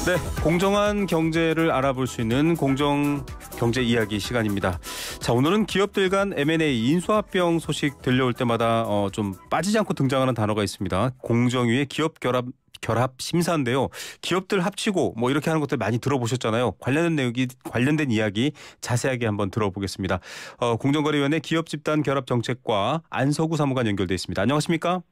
네, 공정한 경제를 알아볼 수 있는 공정 경제 이야기 시간입니다. 자, 오늘은 기업들 간 M&A 인수합병 소식 들려올 때마다 좀 빠지지 않고 등장하는 단어가 있습니다. 공정위의 기업 결합 심사인데요. 기업들 합치고 뭐 이렇게 하는 것들 많이 들어보셨잖아요. 관련된 이야기 자세하게 한번 들어보겠습니다. 공정거래위원회 기업집단 결합 정책과 안서구 사무관 연결돼 있습니다. 안녕하십니까?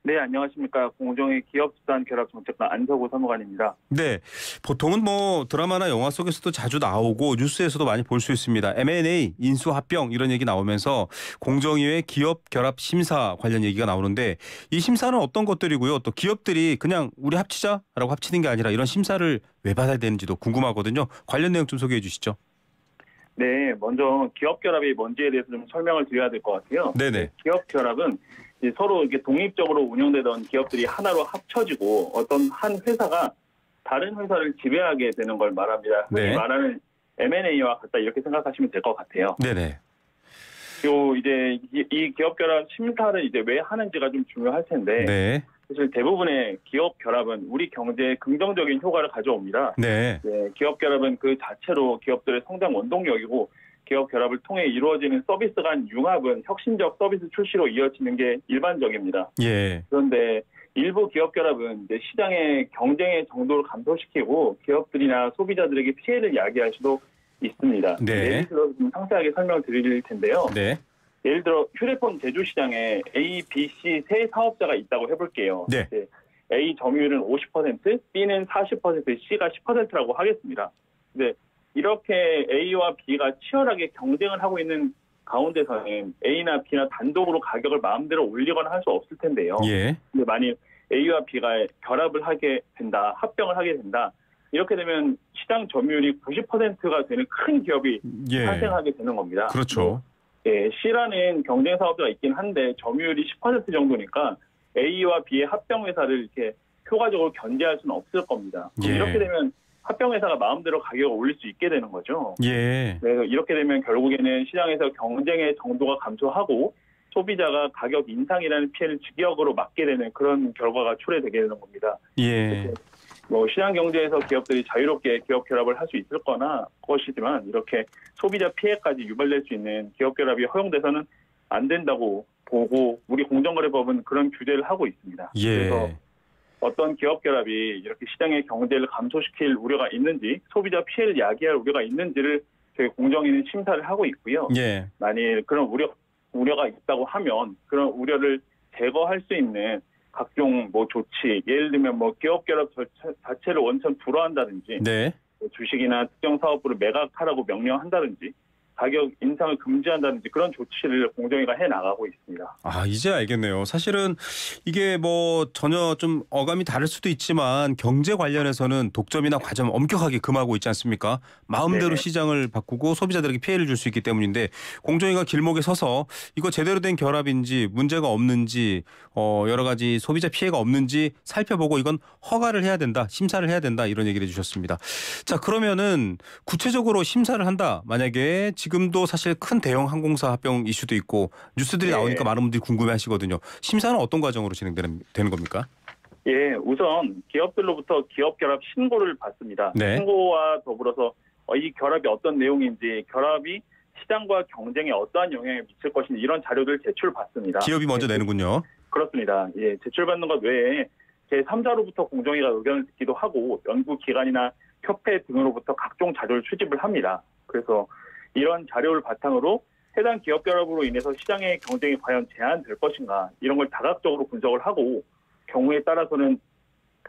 네, 안녕하십니까. 공정위 기업집단 결합 정책관 안서구 사무관입니다. 네, 보통은 뭐 드라마나 영화 속에서도 자주 나오고 뉴스에서도 많이 볼 수 있습니다. M&A, 인수합병 이런 얘기 나오면서 공정위의 기업 결합 심사 관련 얘기가 나오는데 이 심사는 어떤 것들이고요. 또 기업들이 그냥 우리 합치자라고 합치는 게 아니라 이런 심사를 왜 받아야 되는지도 궁금하거든요. 관련 내용 좀 소개해 주시죠. 네, 먼저 기업 결합이 뭔지에 대해서 좀 설명을 드려야 될 것 같아요. 네네. 기업 결합은 서로 이렇게 독립적으로 운영되던 기업들이 하나로 합쳐지고 어떤 한 회사가 다른 회사를 지배하게 되는 걸 말합니다. 흔히 네. 말하는 M&A와 같다 이렇게 생각하시면 될 것 같아요. 네네. 그리고 이제 이 기업 결합 심사를 이제 왜 하는지가 좀 중요할 텐데 네. 사실 대부분의 기업 결합은 우리 경제에 긍정적인 효과를 가져옵니다. 네. 네, 기업 결합은 그 자체로 기업들의 성장 원동력이고 기업 결합을 통해 이루어지는 서비스 간 융합은 혁신적 서비스 출시로 이어지는 게 일반적입니다. 예. 그런데 일부 기업 결합은 이제 시장의 경쟁의 정도를 감소시키고 기업들이나 소비자들에게 피해를 야기할 수도 있습니다. 네. 예를 들어 좀 상세하게 설명을 드릴 텐데요. 네. 예를 들어 휴대폰 제조 시장에 A, B, C 세 사업자가 있다고 해볼게요. 네. A 점유율은 50%, B는 40%, C가 10%라고 하겠습니다. 근데 이렇게 A와 B가 치열하게 경쟁을 하고 있는 가운데서는 A나 B나 단독으로 가격을 마음대로 올리거나 할 수 없을 텐데요. 예. 근데 만일 A와 B가 결합을 하게 된다, 합병을 하게 된다. 이렇게 되면 시장 점유율이 90%가 되는 큰 기업이 예. 탄생하게 되는 겁니다. 그렇죠. 예, C라는 경쟁 사업자가 있긴 한데 점유율이 10% 정도니까 A와 B의 합병 회사를 이렇게 효과적으로 견제할 수는 없을 겁니다. 예. 이렇게 되면 합병 회사가 마음대로 가격을 올릴 수 있게 되는 거죠. 예. 그래서 이렇게 되면 결국에는 시장에서 경쟁의 정도가 감소하고 소비자가 가격 인상이라는 피해를 직역으로 맞게 되는 그런 결과가 초래되게 되는 겁니다. 예. 뭐 시장 경제에서 기업들이 자유롭게 기업 결합을 할 수 있을 것이지만 이렇게 소비자 피해까지 유발될 수 있는 기업 결합이 허용돼서는 안 된다고 보고 우리 공정거래법은 그런 규제를 하고 있습니다. 예. 그래서 어떤 기업 결합이 이렇게 시장의 경제를 감소시킬 우려가 있는지 소비자 피해를 야기할 우려가 있는지를 저희 공정위는 심사를 하고 있고요. 예. 만일 그런 우려가 있다고 하면 그런 우려를 제거할 수 있는 각종 뭐 조치, 예를 들면 뭐 기업 결합 자체를 원천 불허한다든지 네. 주식이나 특정 사업부를 매각하라고 명령한다든지 가격 인상을 금지한다든지 그런 조치를 공정위가 해 나가고 있습니다. 아, 이제 알겠네요. 사실은 이게 뭐 전혀 좀 어감이 다를 수도 있지만 경제 관련해서는 독점이나 과점 엄격하게 금하고 있지 않습니까? 마음대로 네네. 시장을 바꾸고 소비자들에게 피해를 줄 수 있기 때문인데 공정위가 길목에 서서 이거 제대로 된 결합인지 문제가 없는지 여러 가지 소비자 피해가 없는지 살펴보고 이건 허가를 해야 된다, 심사를 해야 된다 이런 얘기를 해주셨습니다. 자, 그러면은 구체적으로 심사를 한다. 만약에 지금도 사실 큰 대형 항공사 합병 이슈도 있고 뉴스들이 네. 나오니까 많은 분들이 궁금해하시거든요. 심사는 어떤 과정으로 진행되는 겁니까? 예, 우선 기업들로부터 기업 결합 신고를 받습니다. 네. 신고와 더불어서 이 결합이 어떤 내용인지, 결합이 시장과 경쟁에 어떠한 영향을 미칠 것인지 이런 자료들을 제출받습니다. 기업이 먼저 내는군요. 그렇습니다. 예, 제출받는 것 외에 제3자로부터 공정위가 의견을 듣기도 하고 연구기관이나 협회 등으로부터 각종 자료를 수집을 합니다. 그래서 이런 자료를 바탕으로 해당 기업 결합으로 인해서 시장의 경쟁이 과연 제한될 것인가 이런 걸 다각적으로 분석을 하고 경우에 따라서는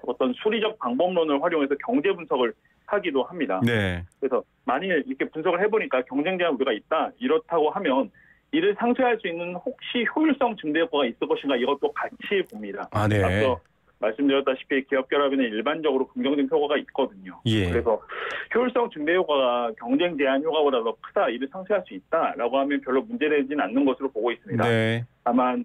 어떤 수리적 방법론을 활용해서 경제 분석을 하기도 합니다. 네. 그래서 만일 이렇게 분석을 해보니까 경쟁 제한 우려가 있다 이렇다고 하면 이를 상쇄할 수 있는 혹시 효율성 증대 효과가 있을 것인가 이것도 같이 봅니다. 아, 네. 앞서 말씀드렸다시피 기업 결합에는 일반적으로 긍정적 효과가 있거든요. 예. 그래서 효율성 증대 효과가 경쟁 제한 효과보다 더 크다, 이를 상쇄할 수 있다라고 하면 별로 문제되지는 않는 것으로 보고 있습니다. 네. 다만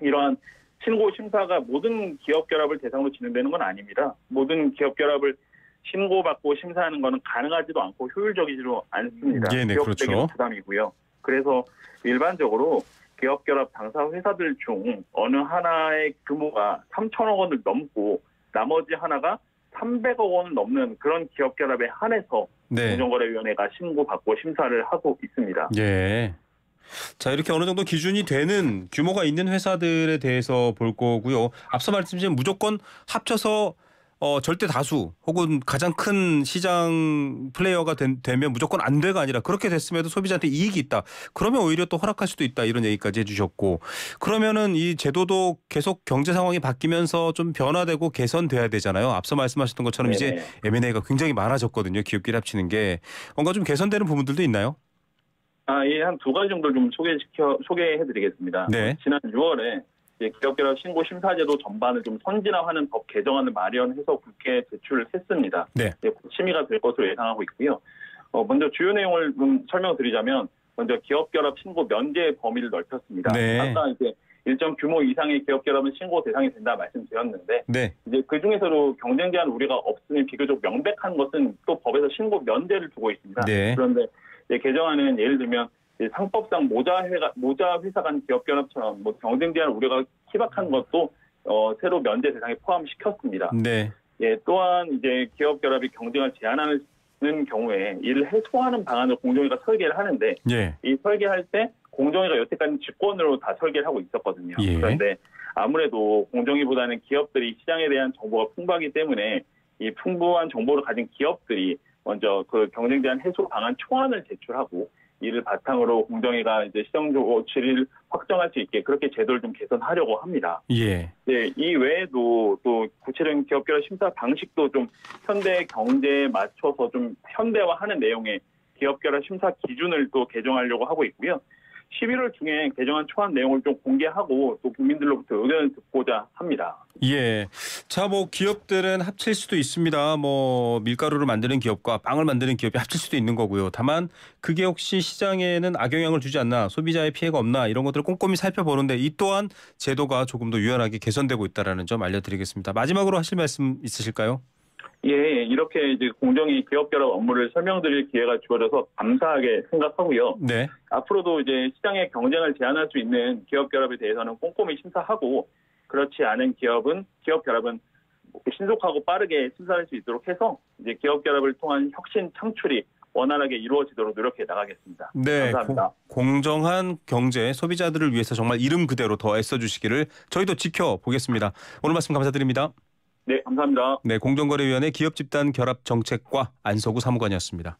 이러한 신고 심사가 모든 기업 결합을 대상으로 진행되는 건 아닙니다. 모든 기업 결합을 신고받고 심사하는 것은 가능하지도 않고 효율적이지도 않습니다. 네, 기업적인 그렇죠. 부담이고요. 그래서 일반적으로 기업 결합 당사 회사들 중 어느 하나의 규모가 3천억 원을 넘고 나머지 하나가 300억 원 넘는 그런 기업 결합에 한해서 네. 공정거래위원회가 신고받고 심사를 하고 있습니다. 예. 자, 이렇게 어느 정도 기준이 되는 규모가 있는 회사들에 대해서 볼 거고요. 앞서 말씀드린 무조건 합쳐서 절대 다수 혹은 가장 큰 시장 플레이어가 되면 무조건 안 돼가 아니라 그렇게 됐음에도 소비자한테 이익이 있다. 그러면 오히려 또 허락할 수도 있다. 이런 얘기까지 해주셨고, 그러면은 이 제도도 계속 경제 상황이 바뀌면서 좀 변화되고 개선돼야 되잖아요. 앞서 말씀하셨던 것처럼 네네. 이제 M&A가 굉장히 많아졌거든요. 기업끼리 합치는 게 뭔가 좀 개선되는 부분들도 있나요? 예, 한 두 가지 정도 좀 소개해드리겠습니다. 네. 지난 6월에 기업결합 신고 심사제도 전반을 좀 선진화하는 법 개정안을 마련해서 국회에 제출을 했습니다. 네. 심의가 될 것으로 예상하고 있고요. 먼저 주요 내용을 좀 설명드리자면, 먼저 기업결합 신고 면제 범위를 넓혔습니다. 네. 아까 이제 일정 규모 이상의 기업결합은 신고 대상이 된다 말씀드렸는데, 네. 이제 그 중에서도 경쟁 제한 우려가 없으니 비교적 명백한 것은 또 법에서 신고 면제를 두고 있습니다. 네. 그런데 개정안은 예를 들면 상법상 모자 회사 간 기업 결합처럼 경쟁 제한 우려가 희박한 것도 새로 면제 대상에 포함시켰습니다. 네. 예, 또한 이제 기업 결합이 경쟁을 제한하는 경우에 이를 해소하는 방안을 공정위가 설계를 하는데, 예. 이 설계할 때 공정위가 여태까지 직권으로 다 설계를 하고 있었거든요. 예. 그런데 아무래도 공정위보다는 기업들이 시장에 대한 정보가 풍부하기 때문에 이 풍부한 정보를 가진 기업들이 먼저 그 경쟁 제한 해소 방안 초안을 제출하고, 이를 바탕으로 공정위가 이제 시장 조치를 확정할 수 있게 그렇게 제도를 좀 개선하려고 합니다. 예. 네, 이 외에도 또 구체적인 기업 결합 심사 방식도 좀 현대 경제에 맞춰서 좀 현대화하는 내용의 기업 결합 심사 기준을 또 개정하려고 하고 있고요. 11월 중에 개정안 초안 내용을 좀 공개하고 또 국민들로부터 의견을 듣고자 합니다. 예. 자, 뭐 기업들은 합칠 수도 있습니다. 뭐 밀가루를 만드는 기업과 빵을 만드는 기업이 합칠 수도 있는 거고요. 다만 그게 혹시 시장에는 악영향을 주지 않나, 소비자의 피해가 없나, 이런 것들을 꼼꼼히 살펴보는데 이 또한 제도가 조금 더 유연하게 개선되고 있다는 점 알려드리겠습니다. 마지막으로 하실 말씀 있으실까요? 예, 이렇게 이제 공정위 기업 결합 업무를 설명드릴 기회가 주어져서 감사하게 생각하고요. 네. 앞으로도 이제 시장의 경쟁을 제한할 수 있는 기업 결합에 대해서는 꼼꼼히 심사하고, 그렇지 않은 기업 결합은 신속하고 빠르게 심사할 수 있도록 해서 이제 기업 결합을 통한 혁신 창출이 원활하게 이루어지도록 노력해 나가겠습니다. 네. 감사합니다. 공정한 경제, 소비자들을 위해서 정말 이름 그대로 더 애써주시기를 저희도 지켜보겠습니다. 오늘 말씀 감사드립니다. 네, 감사합니다. 네, 공정거래위원회 기업집단 결합정책과 안서구 사무관이었습니다.